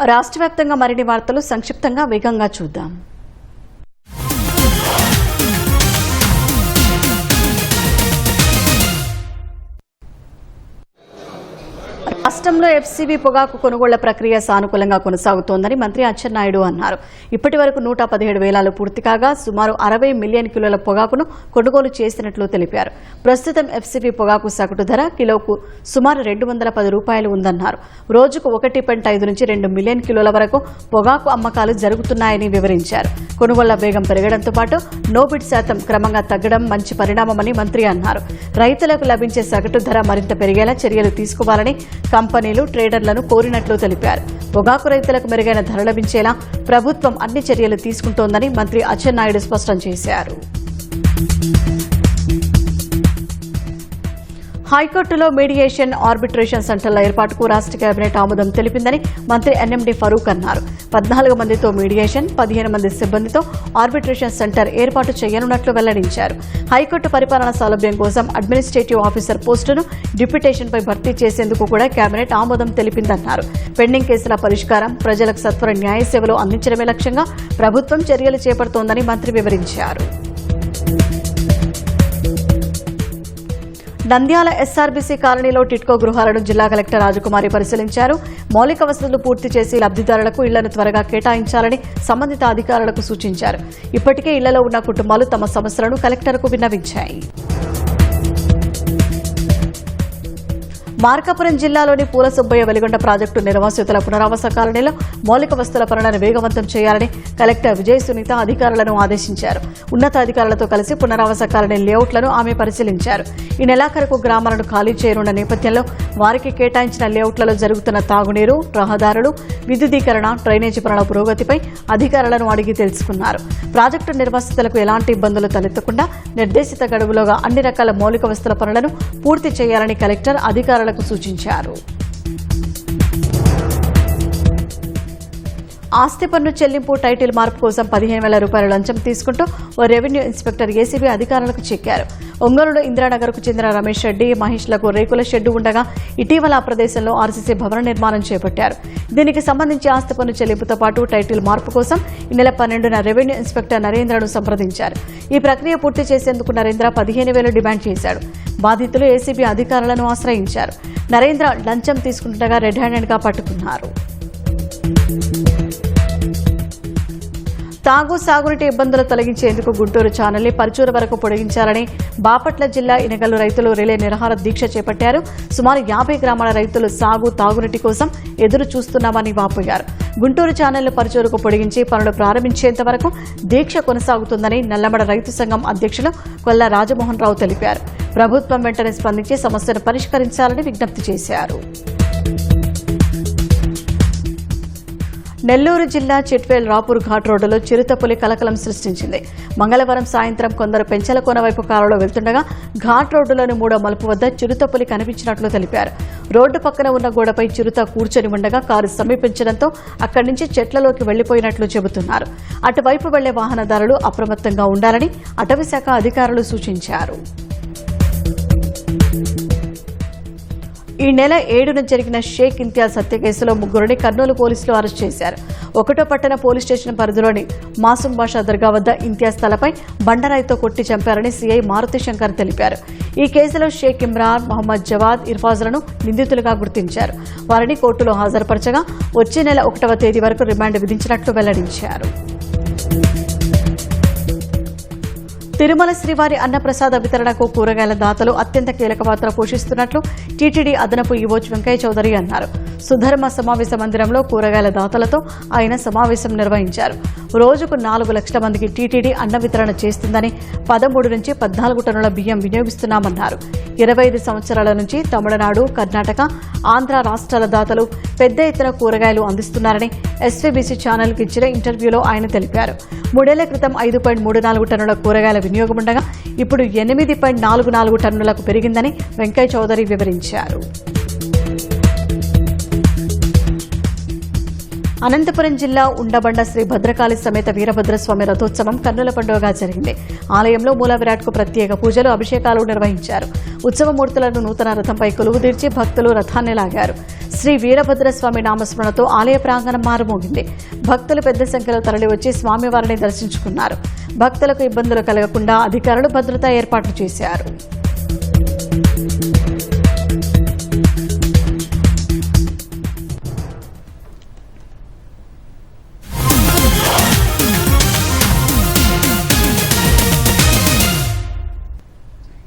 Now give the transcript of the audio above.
రాష్ట్ర వ్యాప్తంగా మరిన్ని వార్తలు సంక్షిప్తంగా వేగంగా చూద్దాం. రాష్ట్రంలో ఎఫ్సీబీ పొగాకు కొనుగోళ్ల ప్రక్రియ సానుకూలంగా కొనసాగుతోందని మంత్రి అచ్చెన్నాయుడు అన్నారు. ఇప్పటి వరకు 117 వేలాలు పూర్తి కాగా సుమారు 60 మిలియన్ కిలోల పొగాకును కొనుగోలు చేసినట్లు తెలిపారు. ప్రస్తుతం ఎఫ్సీబీ పొగాకు సగటు ధర కిలోకు సుమారు 210 రూపాయలు ఉందన్నారు. రోజుకు 1.5 నుంచి 2 మిలియన్ కిలోల వరకు పొగాకు అమ్మకాలు జరుగుతున్నాయని వివరించారు. కొనుగోళ్ల వేగం పెరగడంతో పాటు నోబిడ్ శాతం క్రమంగా తగ్గడం మంచి పరిణామమని మంత్రి అన్నారు. రైతులకు లభించే సగటు ధర మరింత పెరిగేలా చర్యలు తీసుకోవాలని కంపెనీలు ట్రేడర్లను కోరినట్లు తెలిపారు. పొగాకు రైతులకు మెరుగైన ధర లభించేలా ప్రభుత్వం అన్ని చర్యలు తీసుకుంటోందని మంత్రి అచ్చెన్నాయుడు స్పష్టం చేశారు. హైకోర్టులో మీడియేషన్ ఆర్బిట్రేషన్ సెంటర్ల ఏర్పాటుకు రాష్ట్ర కేబినెట్ ఆమోదం తెలిపిందని మంత్రి ఎన్ఎండి ఫరూక్ అన్నారు. 14 మందితో మీడియేషన్, 15 మంది సిబ్బందితో ఆర్బిట్రేషన్ సెంటర్ ఏర్పాటు చేయనున్నట్లు వెల్లడించారు. హైకోర్టు పరిపాలన సౌలభ్యం కోసం అడ్మినిస్ట్రేటివ్ ఆఫీసర్ పోస్టును డిప్యూటేషన్పై భర్తీ చేసేందుకు కూడా కేబినెట్ ఆమోదం తెలిపిందన్నారు. పెండింగ్ కేసుల పరిష్కారం, ప్రజలకు సత్వర న్యాయ సేవలు అందించడమే లక్ష్యంగా ప్రభుత్వం చర్యలు చేపడుతోందని మంత్రి వివరించారు. నంద్యాల ఎస్ఆర్బీసీ కాలనీలో టిట్కో గృహాలను జిల్లా కలెక్టర్ రాజకుమారి పరిశీలించారు. మౌలిక వసతులు పూర్తి చేసి లబ్దిదారులకు ఇళ్లను త్వరగా కేటాయించాలని సంబంధిత అధికారులకు సూచించారు. ఇప్పటికే ఇళ్లలో ఉన్న కుటుంబాలు తమ సమస్యలను కలెక్టర్కు విన్నవించాయి. మార్కాపురం జిల్లాలోని పూల సుబ్బయ్య వెలిగొండ ప్రాజెక్టు నిర్వాసితుల పునరావాస కాలనీలో మౌలిక వసతుల పనులను వేగవంతం చేయాలని కలెక్టర్ విజయ సునీత అధికారులను ఆదేశించారు. ఉన్నతాధికారులతో కలిసి పునరావాస కాలనీ లేఅవుట్లను ఆమె పరిశీలించారు. ఈ నెలాఖరుకు గ్రామాలను ఖాళీ చేయనున్న నేపథ్యంలో వారికి కేటాయించిన లేఅవుట్లలో జరుగుతున్న తాగునీరు, రహదారులు, విద్యుదీకరణ, డ్రైనేజీ పనుల పురోగతిపై అధికారులను అడిగి తెలుసుకున్నారు. ప్రాజెక్టు నిర్వాసితులకు ఎలాంటి ఇబ్బందులు తలెత్తకుండా నిర్దేశిత గడువులోగా అన్ని రకాల మౌలిక వసతుల పనులను పూర్తి చేయాలని కలెక్టర్ అధికారులకు సూచించారు. ఆస్తి పన్ను చెల్లింపు, టైటిల్ మార్పు కోసం 15,000 రూపాయల లంచం తీసుకుంటూ ఓ రెవెన్యూ ఇన్స్పెక్టర్ ఏసీబీ అధికారులకు చిక్కారు. ఒంగోలులో ఇందిరానగర్కు చెందిన రమేష్ రెడ్డి, మహేష్లకు రేకుల షెడ్డు ఉండగా ఇటీవల ఆ ప్రదేశంలో ఆర్సీసీ భవన నిర్మాణం చేపట్టారు. దీనికి సంబంధించి ఆస్తి పన్ను చెల్లింపుతో పాటు టైటిల్ మార్పు కోసం ఈ నెల 12న రెవెన్యూ ఇన్స్పెక్టర్ నరేంద్రను సంప్రదించారు. ఈ ప్రక్రియ పూర్తి చేసేందుకు నరేంద్ర 15,000 డిమాండ్ చేశాడు. బాధితులు ఏసీబీ అధికారులను ఆశ్రయించారు. నరేంద్ర లంచం తీసుకుంటుండగా రెడ్ హ్యాండెడ్గా పట్టుకున్నారు. తాగు, సాగునీటి ఇబ్బందులు తొలగించేందుకు గుంటూరు ఛానల్ని పరుచూరు వరకు పొడిగించాలని బాపట్ల జిల్లా ఇనగల్లు రైతులు రిలే నిరాహార దీక్ష చేపట్టారు. సుమారు 50 గ్రామాల రైతులు సాగు, తాగునీటి కోసం ఎదురు చూస్తున్నామని వాపోయారు. గుంటూరు ఛానల్ను పరుచూరుకు పొడిగించి పనులు ప్రారంభించేంత వరకు దీక్ష కొనసాగుతుందని నల్లమడ రైతు సంఘం అధ్యక్షులు కొల్లా రాజమోహన్ రావు తెలిపారు. ప్రభుత్వం వెంటనే స్పందించి సమస్యను పరిష్కరించాలని విజ్ఞప్తి చేశారు. నెల్లూరు జిల్లా చిట్వేల్ రాపూర్ ఘాట్ రోడ్డులో చిరుతపులి కలకలం సృష్టించింది. మంగళవారం సాయంత్రం కొందరు పెంచలకోన వైపు కారులో వెళ్తుండగా ఘాట్ రోడ్డులోని 3వ మలుపు వద్ద చిరుతపులి కనిపించినట్లు తెలిపారు. రోడ్డు పక్కన ఉన్న గోడపై చిరుత కూర్చొని ఉండగా కారు సమీపించడంతో అక్కడి నుంచి చెట్లలోకి వెళ్లిపోయినట్లు చెబుతున్నారు. అటువైపు వెళ్లే వాహనదారులు అప్రమత్తంగా ఉండాలని అటవీశాఖ అధికారులు సూచించారు. ఈ నెల 7న జరిగిన షేక్ ఇంతియాజ్ హత్య కేసులో 3గురిని కర్నూలు పోలీసులు అరెస్ట్ చేశారు. 1వ పట్టణ పోలీస్ స్టేషన్ పరిధిలోని మాసూం బాషా దర్గా వద్ద ఇంతియాజ్ తలపై బండరాయితో కొట్టి చంపారని సీఐ మారుతి శంకర్ తెలిపారు. ఈ కేసులో షేక్ ఇమ్రాన్, మహమ్మద్ జవాద్, ఇర్ఫాజ్లను నిందితులుగా గుర్తించారు. వారిని కోర్టులో హాజరుపరచగా వచ్చే నెల 1వ తేదీ వరకు రిమాండ్ విధించినట్లు వెల్లడించారు. తిరుమల శ్రీవారి అన్నప్రసాద వితరణకు కూరగాయల దాతలు అత్యంత కీలక పాత్ర పోషిస్తున్నట్లు టీటీడీ అదనపు ఈవోచ్ వెంకయ్య చౌదరి అన్నారు. సుధర్మ సమావేశ మందిరంలో కూరగాయల దాతలతో ఆయన సమావేశం నిర్వహించారు. రోజుకు 4 లక్షల మందికి టీటీడీ అన్న వితరణ చేస్తుందని, 13 నుంచి 14 టన్నుల బియ్యం వినియోగిస్తున్నామన్నారు. 25 సంవత్సరాల నుంచి తమిళనాడు, కర్ణాటక, ఆంధ్ర రాష్ట్రాల దాతలు పెద్ద ఎత్తున కూరగాయలు అందిస్తున్నారని ఎస్వీబీసీ ఛానల్కి ఇచ్చిన ఇంటర్వ్యూలో ఆయన తెలిపారు. 3 ఏళ్ల క్రితం 5.34 టన్నుల కూరగాయల వినియోగం ఉండగా ఇప్పుడు 8.44 టన్నులకు పెరిగిందని వెంకయ్య చౌదరి వివరించారు. అనంతపురం జిల్లా ఉండబండ శ్రీ భద్రకాళి సమేత వీరభద్రస్వామి రథోత్సవం కన్నుల పండుగగా జరిగింది. ఆలయంలో మూల విరాట్కు ప్రత్యేక పూజలు, అభిషేకాలు నిర్వహించారు. ఉత్సవమూర్తులను నూతన రథంపై కొలువుదీర్చి భక్తులు రథాన్ని లాగారు. శ్రీ వీరభద్రస్వామి నామస్మరణతో ఆలయ ప్రాంగణం మారుమోగింది. భక్తులు పెద్ద సంఖ్యలో తరలివచ్చి స్వామివారిని దర్శించుకున్నారు. భక్తులకు ఇబ్బందులు కలగకుండా అధికారులు భద్రతా ఏర్పాట్లు చేశారు.